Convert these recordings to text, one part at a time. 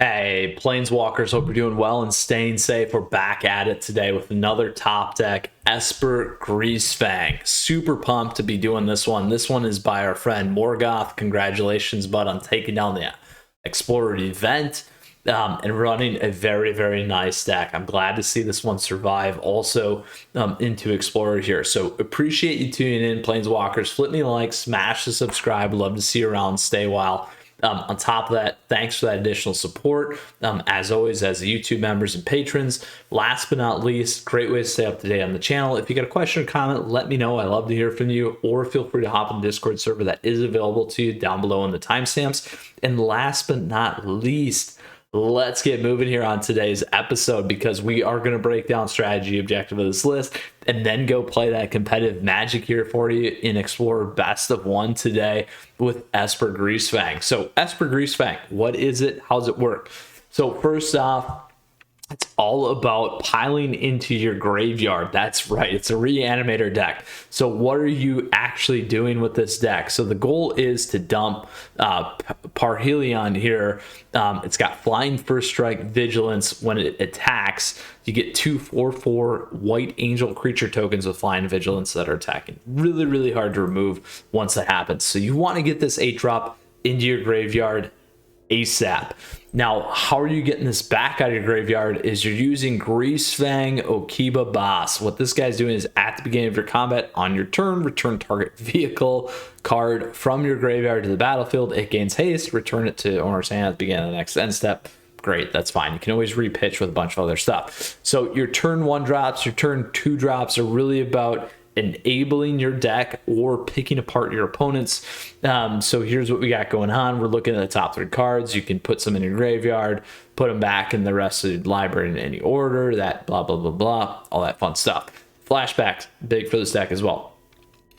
Hey, Planeswalkers, hope you're doing well and staying safe. We're back at it today with another top deck, Esper Greasefang. Super pumped to be doing this one. This one is by our friend Morgoth. Congratulations, bud, on taking down the Explorer event and running a very, very nice deck. I'm glad to see this one survive also into Explorer here. So appreciate you tuning in, Planeswalkers. Flip me a like, smash the subscribe. Love to see you around. Stay a while. On top of that, thanks for that additional support. As always, as the YouTube members and patrons. Last but not least, great way to stay up to date on the channel. If you got a question or comment, let me know. I love to hear from you, or feel free to hop on the Discord server that is available to you down below in the timestamps. And last but not least, let's get moving here on today's episode, because we are going to break down strategy objective of this list and then go play that competitive Magic here for you in Explorer Best of One today with Esper Greasefang. So Esper Greasefang, what is it? How does it work? So first off, it's all about piling into your graveyard. That's right. It's a reanimator deck. So what are you actually doing with this deck? So the goal is to dump Parhelion here. It's got flying, first strike, vigilance. When it attacks, you get 2/4/4 white angel creature tokens with flying vigilance that are attacking. Really, really hard to remove once that happens. So you want to get this 8-drop into your graveyard ASAP. Now, how are you getting this back out of your graveyard is you're using Greasefang Okiba Boss. What this guy's doing is at the beginning of your combat on your turn, return target vehicle card from your graveyard to the battlefield. It gains haste, return it to owner's hand at the beginning of the next end step. Great, that's fine. You can always repitch with a bunch of other stuff. So your turn 1 drops, your turn 2 drops are really about enabling your deck or picking apart your opponents. So here's what we got going on. We're looking at the top 3 cards. You can put some in your graveyard, put them back in the rest of the library in any order, that blah, blah, blah, blah, all that fun stuff. Flashbacks, big for this deck as well.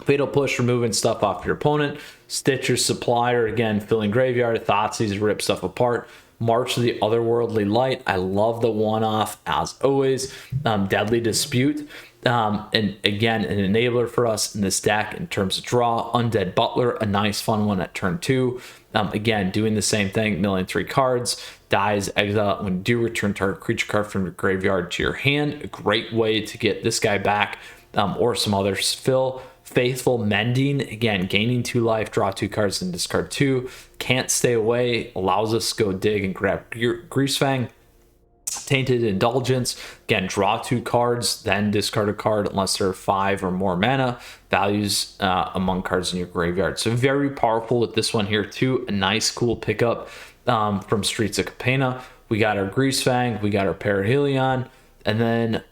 Fatal Push, removing stuff off your opponent. Stitcher's Supplier, again, filling graveyard. Thoughtseize, rip stuff apart. March of the Otherworldly Light, I love the one-off as always. Deadly Dispute, and again, an enabler for us in this deck in terms of draw. Undead Butler, a nice fun one at turn 2. Again, doing the same thing, milling 3 cards. Dies, exile. When you do, return target creature card from your graveyard to your hand. A great way to get this guy back, or some others. Faithful Mending, again, gaining 2 life, draw 2 cards and discard 2. Can't Stay Away, allows us to go dig and grab Greasefang. Tainted Indulgence, again, draw 2 cards, then discard a card unless there are 5 or more mana values among cards in your graveyard. So very powerful with this one here too. A nice, cool pickup from Streets of Capenna. We got our Greasefang, we got our Parhelion, and then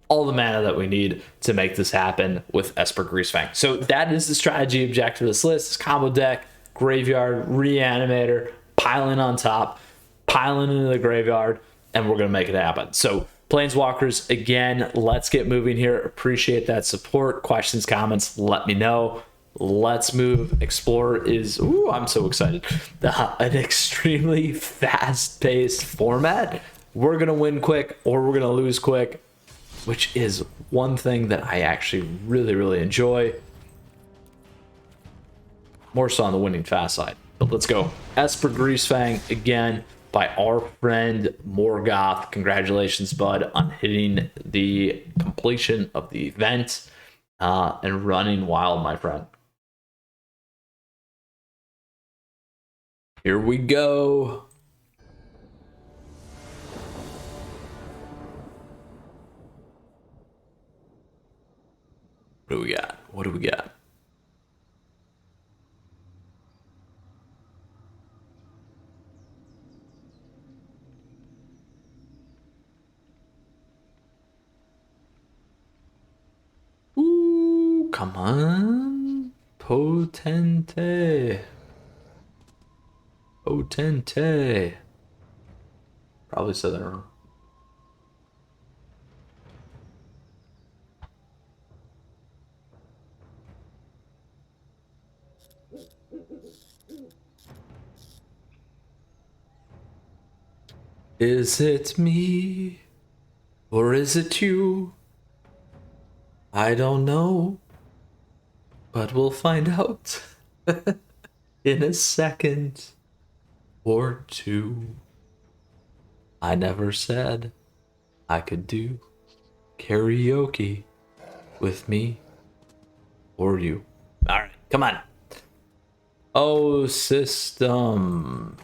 all the mana that we need to make this happen with Esper Greasefang. So that is the strategy objective of this list. This combo deck, graveyard, reanimator, piling on top, piling into the graveyard, and we're going to make it happen. So Planeswalkers, again, let's get moving here. Appreciate that support. Questions, comments, let me know. Let's move. Explorer is, ooh, I'm so excited. An extremely fast-paced format. We're going to win quick or we're going to lose quick, which is one thing that I actually really, really enjoy. More so on the winning fast side. But let's go. Esper Greasefang, again, by our friend Morgoth. Congratulations, bud, on hitting the completion of the event and running wild, my friend. Here we go. What do we got? What do we got? Ooh, come on. Potente. Potente. Probably said that wrong. Is it me? Or is it you? I don't know. But we'll find out in a second or two. I never said I could do karaoke with me or you. All right, come on. Oh, system.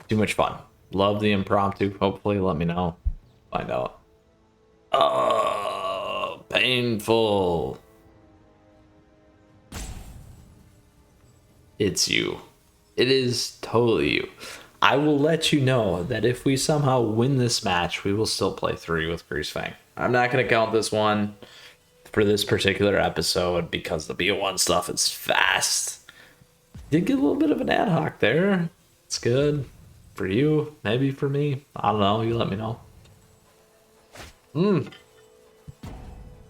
Too much fun. Love the impromptu. Hopefully, let me know. Find out. Oh, painful. It's you. It is totally you. I will let you know that if we somehow win this match, we will still play 3 with Greasefang. I'm not going to count this one for this particular episode because the BO1 stuff is fast. Did get a little bit of an ad hoc there. It's good for you, maybe for me. I don't know. You let me know.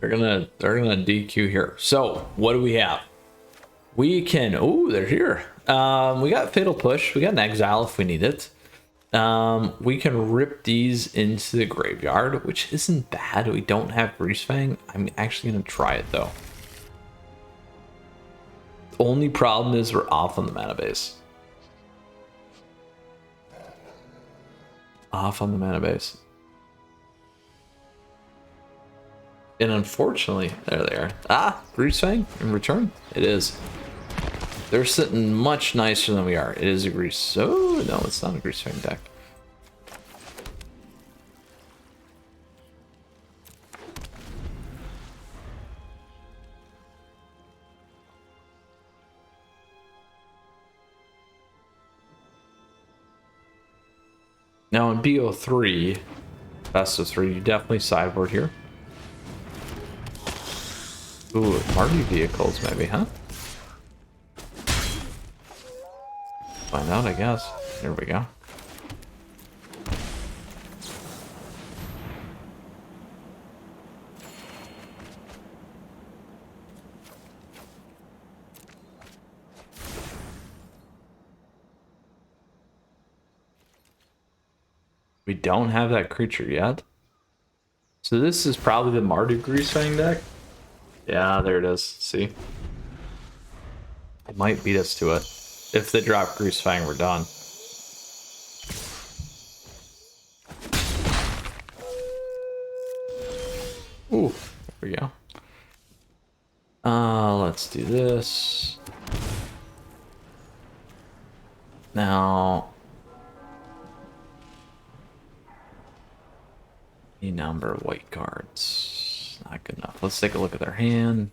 They're gonna DQ here. So what do we have? We can. Oh, they're here. We got Fatal Push. We got an Exile if we need it. We can rip these into the graveyard, which isn't bad. We don't have Greasefang. I'm actually gonna try it though. Only problem is we're off on the mana base. Off on the mana base. And unfortunately, there they are. Ah, Greasefang in return. It is. They're sitting much nicer than we are. It is a Grease. Oh, no, it's not a Greasefang deck. Now in BO3, best of 3, you definitely sideboard here. Ooh, Mardu vehicles maybe, huh? Find out, I guess. There we go. We don't have that creature yet. So this is probably the Mardu Greasefang deck. Yeah, there it is. See? It might beat us to it. If they drop Greasefang, we're done. Ooh, there we go. Let's do this. Now, any number of white cards. Not good enough. Let's take a look at their hand.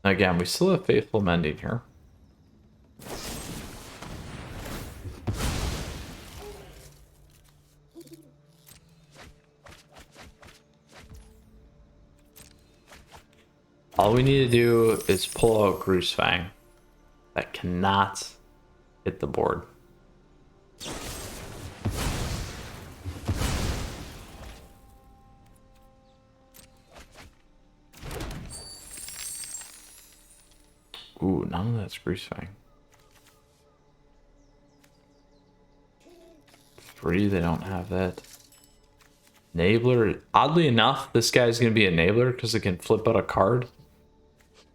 Again, we still have Faithful Mending here. All we need to do is pull out Greasefang. That cannot hit the board. Ooh, none of that's Greasefang. 3, they don't have that. Enabler. Oddly enough, this guy's going to be Enabler because it can flip out a card.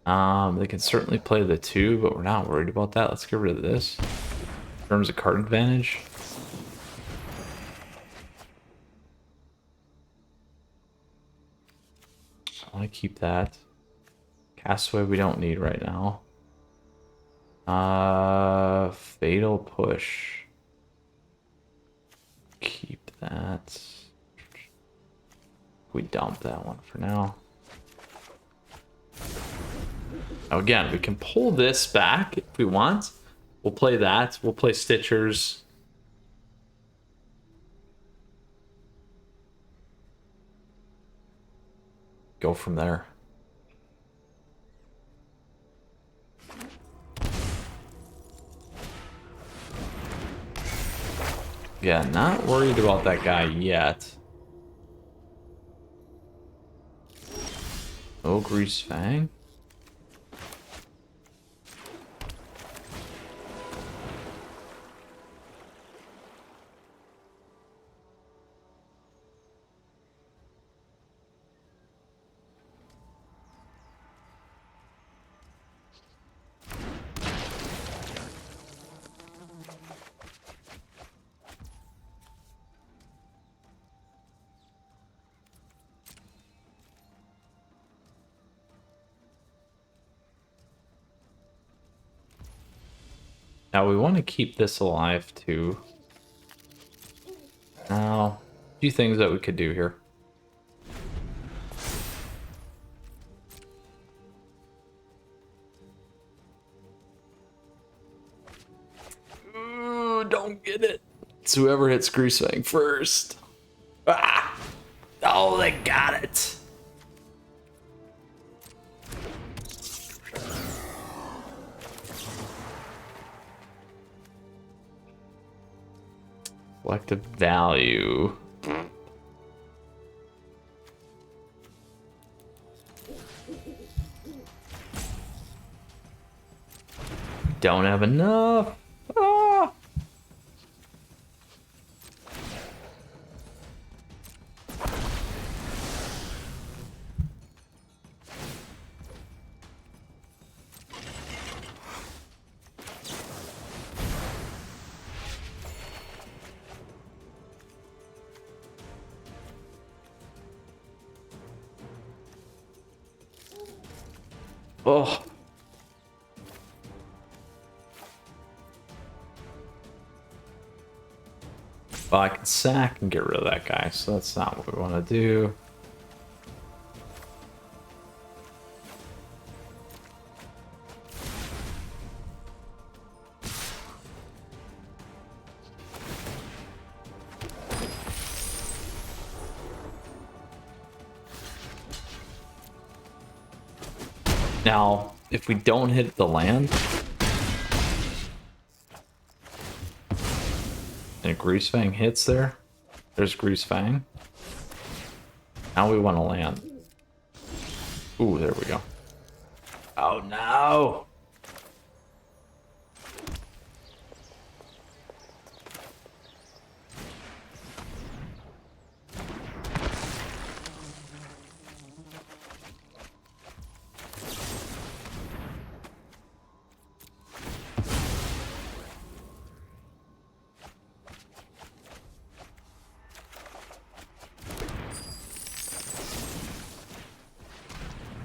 They can certainly play the 2, but we're not worried about that. Let's get rid of this. In terms of card advantage. I want to keep that. Castaway we don't need right now. Fatal Push. Keep that. We dump that one for now. Now again, we can pull this back if we want. We'll play that. We'll play Stitchers. Go from there. Yeah, not worried about that guy yet. Oh, Greasefang. Now we want to keep this alive too. Now, a few things that we could do here. Ooh, don't get it. It's whoever hits Greasefang first. Ah! Oh, they got it. Collective value. Don't have enough. Ah. Oh. Well, I can sack and get rid of that guy, so that's not what we want to do. Now, if we don't hit the land, and Greasefang hits there, there's Greasefang. Now we want to land. Ooh, there we go. Oh no!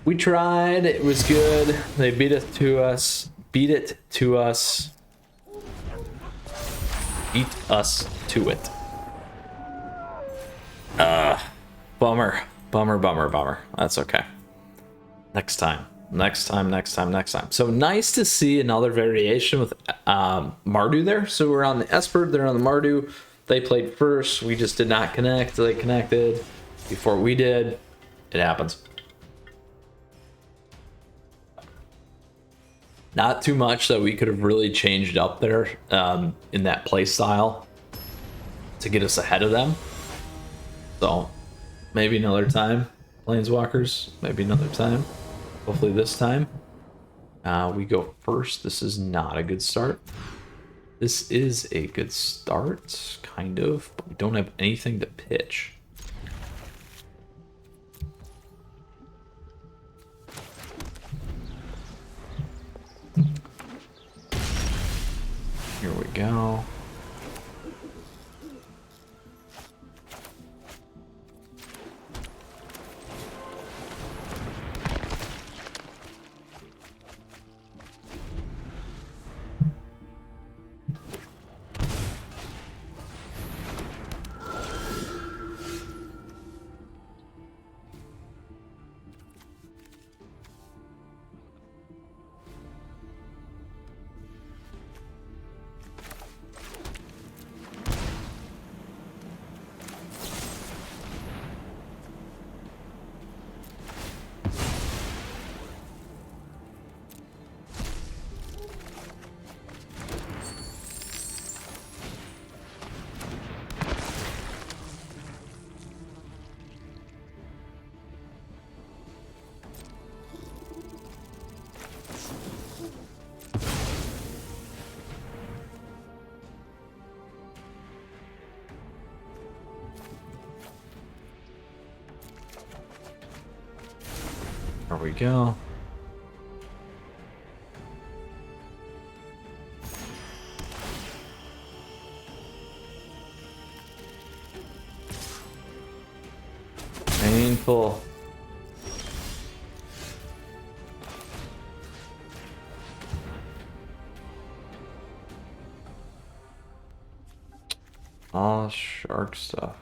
We tried, it was good. They beat it to us. Beat it to us. Beat us to it. Bummer. Bummer, bummer, bummer. That's okay. Next time. Next time, next time, next time. So nice to see another variation with Mardu there. So we're on the Esper, they're on the Mardu. They played first. We just did not connect. They connected before we did. It happens. Not too much that we could have really changed up there in that play style to get us ahead of them. So maybe another time, Planeswalkers. Maybe another time. Hopefully this time. We go first. This is not a good start. This is a good start, kind of, but we don't have anything to pitch. Here we go. There we go. Painful. All shark stuff.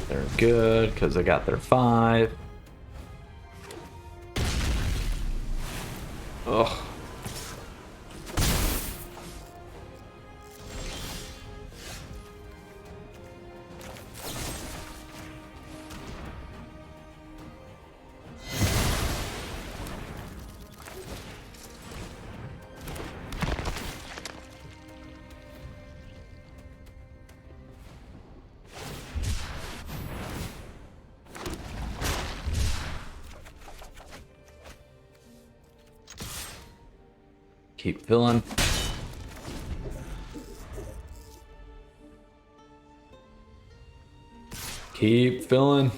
They're good because they got their 5. Ugh. Keep filling. Keep filling.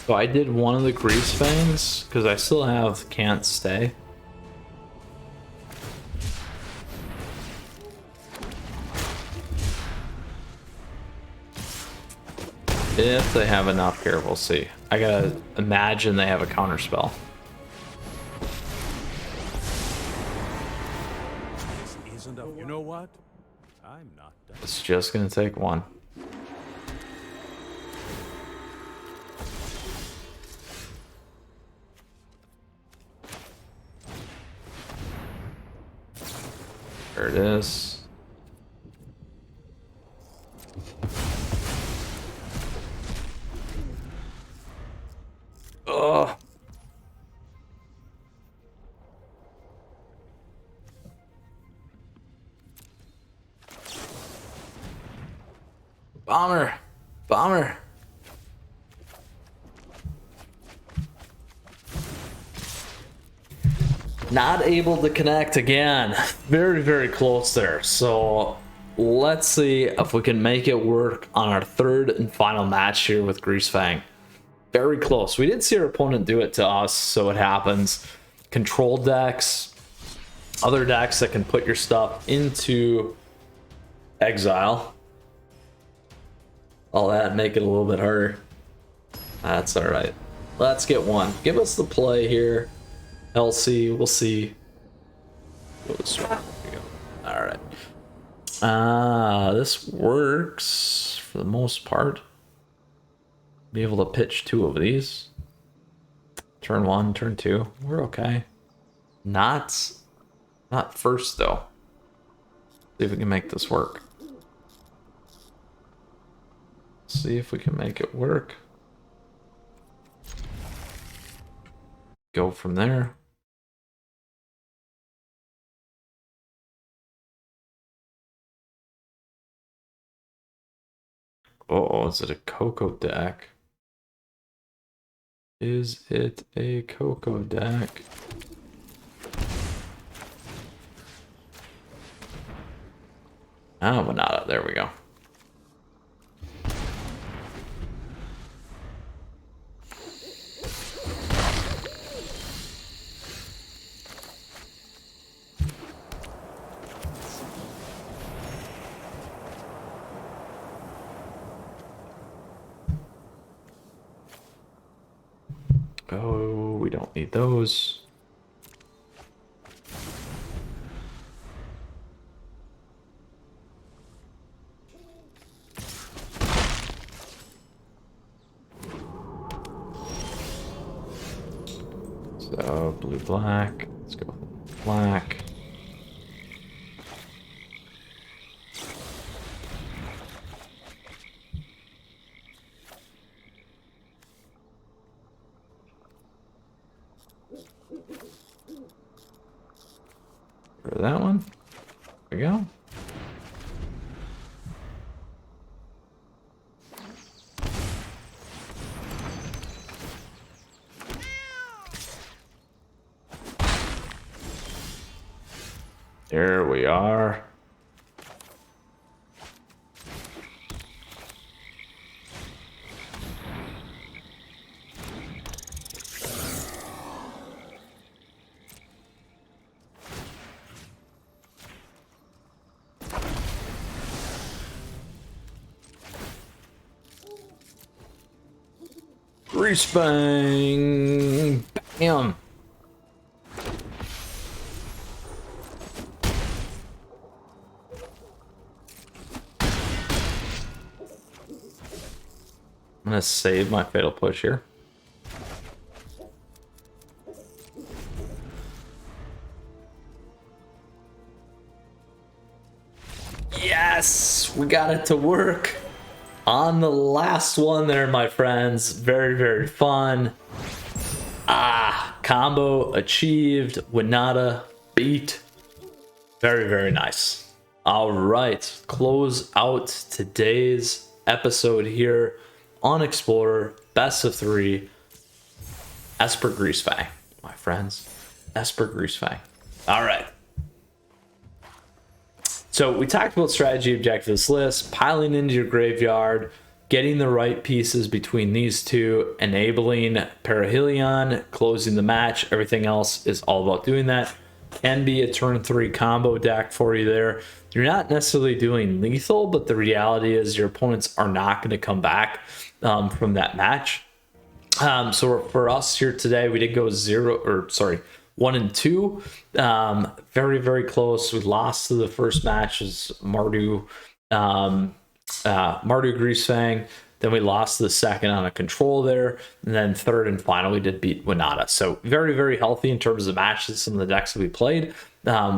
So I did one of the Greasefangs because I still have Can't Stay. If they have enough here, we'll see. I gotta imagine they have a counter spell. You know what? I'm not done. It's just gonna take one. There it is. Ugh. Bomber. Bomber. Not able to connect again. Very, very close there. So let's see if we can make it work on our third and final match here with Greasefang. Very close. We did see our opponent do it to us, so it happens. Control decks, other decks that can put your stuff into exile. All that make it a little bit harder. That's all right. Let's get one. Give us the play here. LC, we'll see. All right. This works for the most part. Be able to pitch 2 of these. Turn 1, turn 2. We're okay. Not first though. See if we can make this work. See if we can make it work. Go from there. Oh, is it a Coco deck? Is it a Coco deck? Oh, Winota. There we go. Oh, we don't need those. blue, black. Let's go with black. For that one. There we go. There we are. Greasefang. Bam. I'm gonna save my fatal push here. Yes, we got it to work on the last one there, my friends. Very, very fun. Combo achieved. Winota beat. Very, very nice. All right, close out today's episode here on Explorer, best of 3, Esper Greasefang, my friends. Esper Greasefang. All right. So we talked about strategy objectives list, piling into your graveyard, getting the right pieces between these two, enabling Perihelion, closing the match. Everything else is all about doing that. Can be a turn 3 combo deck for you there. You're not necessarily doing lethal, but the reality is your opponents are not going to come back from that match. So for us here today, we did go 1 and 2. Very, very close. We lost to the first match as Mardu Greasefang. Then we lost the second on a control there. And then third and final, we did beat Winota. So very, very healthy in terms of matches, some of the decks that we played,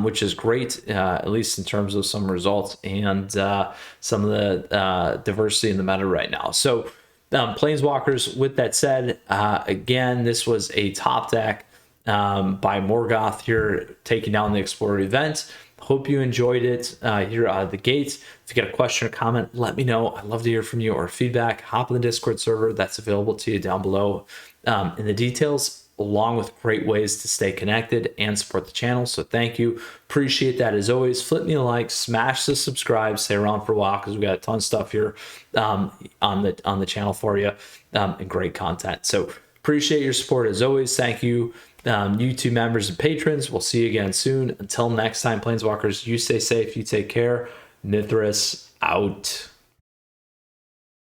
which is great, at least in terms of some results and some of the diversity in the meta right now. So Planeswalkers, with that said, again, this was a top deck by Morgoth here, taking down the Explorer event. Hope you enjoyed it here out of the gates. If you got a question or comment, let me know. I'd love to hear from you, or feedback. Hop in the Discord server. That's available to you down below in the details, along with great ways to stay connected and support the channel. So thank you. Appreciate that as always. Flip me a like, smash the subscribe, stay around for a while because we got a ton of stuff here on the channel for you, and great content. So appreciate your support as always. Thank you. YouTube members and patrons. We'll see you again soon. Until next time, Planeswalkers, you stay safe, you take care. Mythras out.